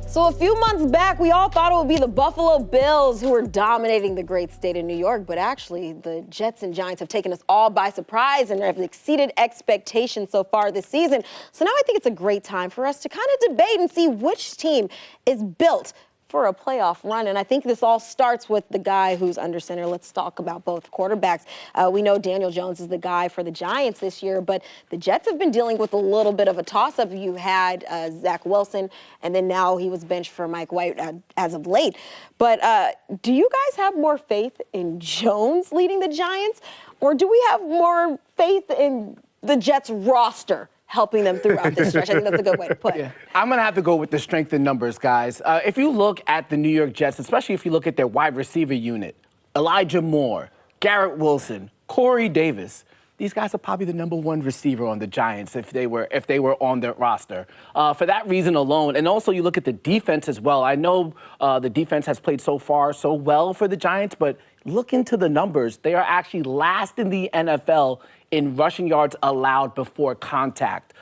So a few months back, we all thought it would be the Buffalo Bills who were dominating the great state of New York, but actually the Jets and Giants have taken us all by surprise and have exceeded expectations so far this season. So now I think it's a great time for us to kind of debate and see which team is built for a playoff run. And I think this all starts with the guy who's under center. Let's talk about both quarterbacks. We know Daniel Jones is the guy for the Giants this year, but the Jets have been dealing with a little bit of a toss-up. You had Zach Wilson, and then now he was benched for Mike White as of late. But do you guys have more faith in Jones leading the Giants, or do we have more faith in the Jets roster helping them throughout this stretch? I think that's a good way to put it. Yeah. I'm going to have to go with the strength in numbers, guys. If you look at the New York Jets, especially if you look at their wide receiver unit, Elijah Moore, Garrett Wilson, Corey Davis, these guys are probably the #1 receiver on the Giants if they were on their roster. For that reason alone, and also you look at the defense as well. I know the defense has played so far so well for the Giants, but look into the numbers. They are actually last in the NFL in rushing yards allowed before contact.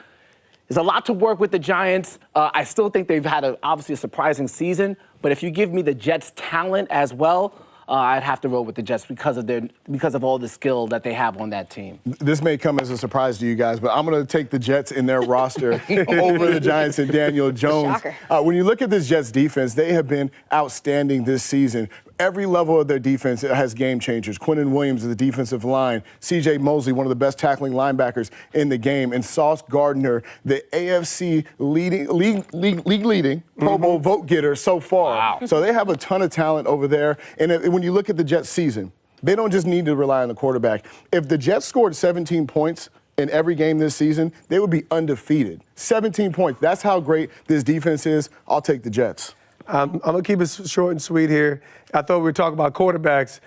There's a lot to work with the Giants. I still think they've had obviously a surprising season, but if you give me the Jets' talent as well, I'd have to roll with the Jets because of all the skill that they have on that team. This may come as a surprise to you guys, but I'm going to take the Jets in their roster over the Giants and Daniel Jones. When you look at this Jets defense, they have been outstanding this season. Every level of their defense has game changers. Quinnen Williams of the defensive line, C.J. Mosley, one of the best tackling linebackers in the game, and Sauce Gardner, the AFC league-leading Pro Bowl vote getter so far. Wow. So they have a ton of talent over there. And when you look at the Jets season, they don't just need to rely on the quarterback. If the Jets scored 17 points in every game this season, they would be undefeated. 17 points. That's how great this defense is. I'll take the Jets. I'm going to keep it short and sweet here. I thought we were talking about quarterbacks.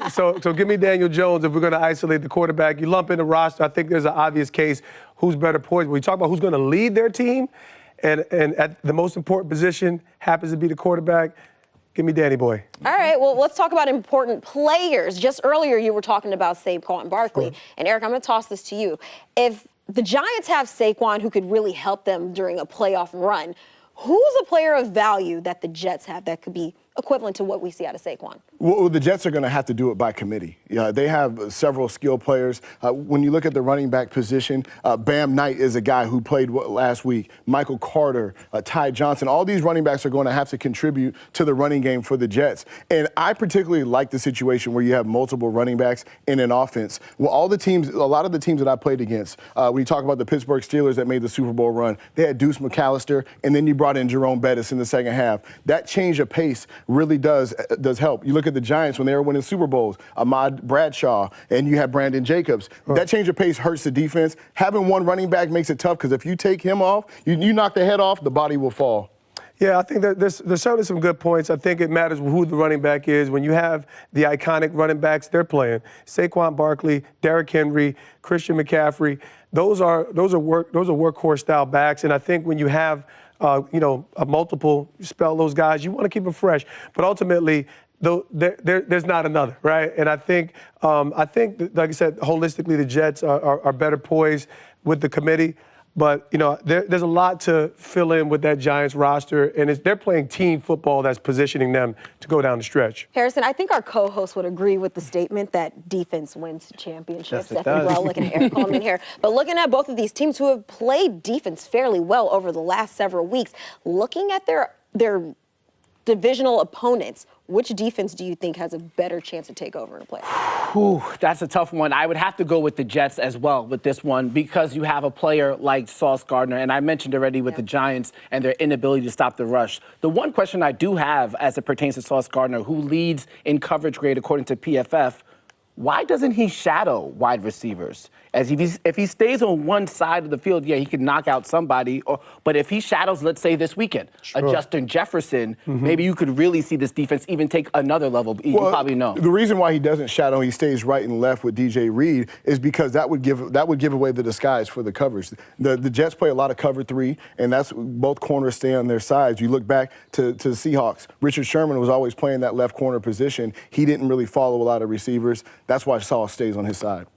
So give me Daniel Jones if we're going to isolate the quarterback. You lump in the roster, I think there's an obvious case who's better poised. When we talk about who's going to lead their team, and at the most important position happens to be the quarterback, give me Danny Boy. All right, well, let's talk about important players. Just earlier you were talking about Saquon Barkley. And Eric, I'm going to toss this to you. If the Giants have Saquon who could really help them during a playoff run, who's a player of value that the Jets have that could be equivalent to what we see out of Saquon? Well, the Jets are going to have to do it by committee. They have several skill players. When you look at the running back position, Bam Knight is a guy who played last week. Michael Carter, Ty Johnson, all these running backs are going to have to contribute to the running game for the Jets. And I particularly like the situation where you have multiple running backs in an offense. Well, a lot of the teams that I played against, when you talk about the Pittsburgh Steelers that made the Super Bowl run, they had Deuce McAllister, and then you brought in Jerome Bettis in the second half. That change of pace really does help. You look at the Giants when they were winning Super Bowls, Ahmad Bradshaw, and you have Brandon Jacobs. That change of pace hurts the defense. Having one running back makes it tough because if you take him off, you knock the head off, the body will fall. Yeah, I think that there's certainly some good points. I think it matters who the running back is. When you have the iconic running backs they're playing, Saquon Barkley, Derrick Henry, Christian McCaffrey, those are workhorse style backs. And I think when you have a multiple spell those guys, you want to keep them fresh. But ultimately, there's not another, right? And I think like I said, holistically, the Jets are better poised with the committee. But, there's a lot to fill in with that Giants roster, and they're playing team football that's positioning them to go down the stretch. Harrison, I think our co-host would agree with the statement that defense wins championships. Yes, I think we're all looking at Erik Coleman here. But looking at both of these teams who have played defense fairly well over the last several weeks, looking at their divisional opponents, which defense do you think has a better chance to take over in a playoff? That's a tough one. I would have to go with the Jets as well with this one because you have a player like Sauce Gardner, and I mentioned already with the Giants and their inability to stop the rush. The one question I do have as it pertains to Sauce Gardner, who leads in coverage grade according to PFF, why doesn't he shadow wide receivers? As if he stays on one side of the field, yeah, he could knock out somebody. But if he shadows, let's say this weekend, a Justin Jefferson, maybe you could really see this defense even take another level. You probably know. The reason why he doesn't shadow, he stays right and left with DJ Reed, is because that would give away the disguise for the coverage. The Jets play a lot of cover 3, and that's both corners stay on their sides. You look back to the Seahawks. Richard Sherman was always playing that left corner position. He didn't really follow a lot of receivers. That's why Sauce stays on his side.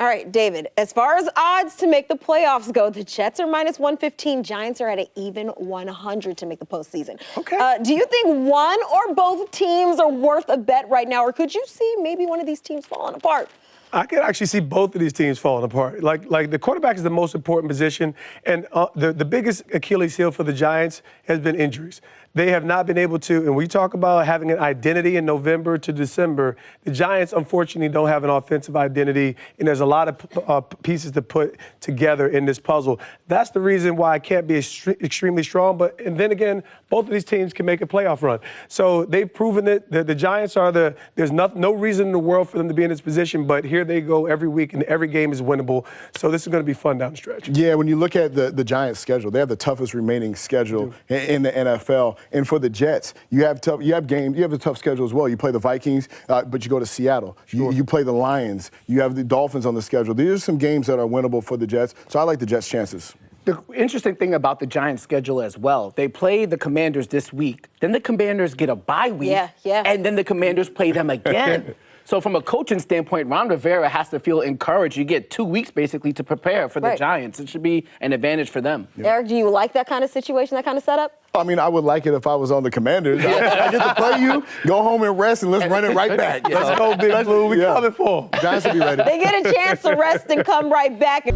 All right, David, as far as odds to make the playoffs go, the Jets are -115, Giants are at an even 100 to make the postseason. Okay. Do you think one or both teams are worth a bet right now, or could you see maybe one of these teams falling apart? I could actually see both of these teams falling apart. Like the quarterback is the most important position, and the biggest Achilles heel for the Giants has been injuries. They have not been able to, and we talk about having an identity in November to December. The Giants, unfortunately, don't have an offensive identity, and there's a lot of pieces to put together in this puzzle. That's the reason why I can't be extremely strong. And then again, both of these teams can make a playoff run. So they've proven it. The Giants are there's no reason in the world for them to be in this position, but here they go every week, and every game is winnable. So this is going to be fun down the stretch. Yeah, when you look at the Giants' schedule, they have the toughest remaining schedule in the NFL. And for the Jets, you have a tough schedule as well. You play the Vikings, but you go to Seattle. Sure. You play the Lions. You have the Dolphins on the schedule. These are some games that are winnable for the Jets. So I like the Jets' chances. The interesting thing about the Giants' schedule as well, they play the Commanders this week. Then the Commanders get a bye week. Yeah. And then the Commanders play them again. So from a coaching standpoint, Ron Rivera has to feel encouraged. You get 2 weeks basically to prepare for the Giants. It should be an advantage for them. Eric, do you like that kind of situation, that kind of setup? I mean, I would like it if I was on the Commanders. I get to play you, go home and rest, and let's run it right back. Let's go, Big Blue. We coming for. Giants will be ready. They get a chance to rest and come right back.